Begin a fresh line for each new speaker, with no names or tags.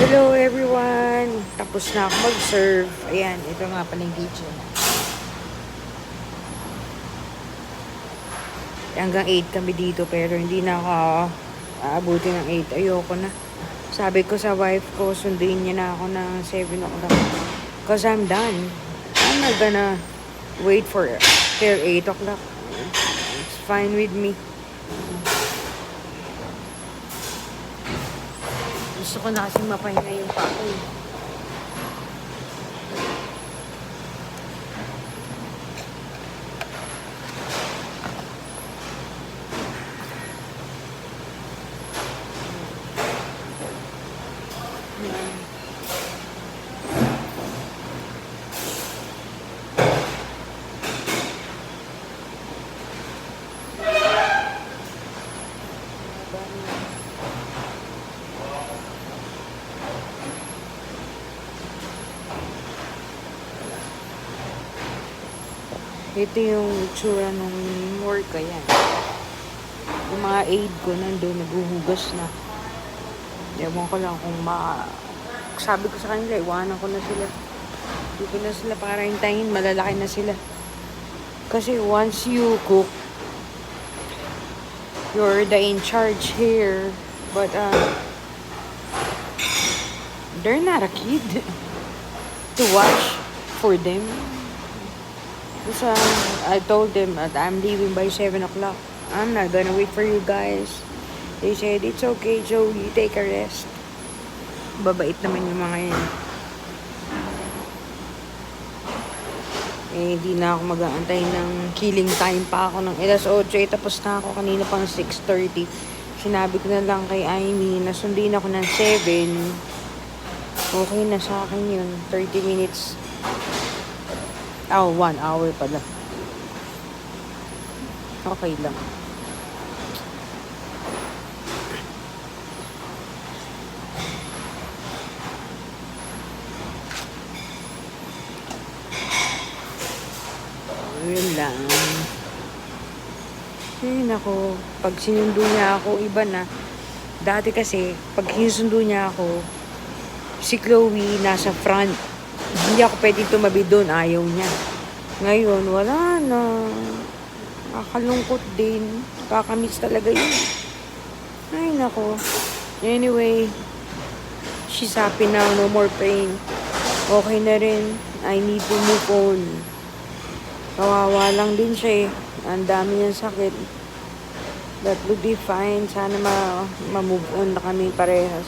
Hello everyone! Tapos na ako mag-serve. Ayan, ito nga pala yung kitchen. Hanggang 8 kami dito pero hindi na ako aabuti ng 8. Ayoko na. Sabi ko sa wife ko, sunduin niya na ako ng 7 o'clock. Cause I'm done. I'm not gonna wait for till 8 o'clock. It's fine with me. Gusto ko na kasi mapahinga yung pa ako. Ito yung itsura nung work ko yan. Yung mga aid ko nandun, naghuhugas na. Ewan ko lang kung sabi ko sa kanila, iwanan ko na sila. Hindi ko na sila para hintayin, malalaki na sila. Kasi once you cook, you're the in charge here. But, they're not a kid to watch for them. So, I told them that I'm leaving by 7 o'clock. I'm not gonna wait for you guys. They said, it's okay, Joe. You take a rest. Babait naman yung mga yan. Eh, hindi na ako mag-aantay ng killing time pa ako ng alas 8. Tapos na ako kanina pang 6:30. Sinabi ko na lang kay Amy na sundin ako ng 7. Okay na sa akin yun. 30 minutes. 1 hour pala. Okay lang. Yun lang. Yun ako. Pag sinundo niya ako, iba na. Dati kasi, pag sinundo niya ako, si Chloe nasa front. Hindi ako pwedeng tumabi doon. Ayaw niya. Ngayon, wala na. Nakakalungkot din. Kakamiss talaga yun. Ay, nako. Anyway, she's happy now. No more pain. Okay na rin. I need to move on. Kawawa lang din siya eh. Ang dami niyang sakit. That would be fine. Sana ma-move on na kami parehas.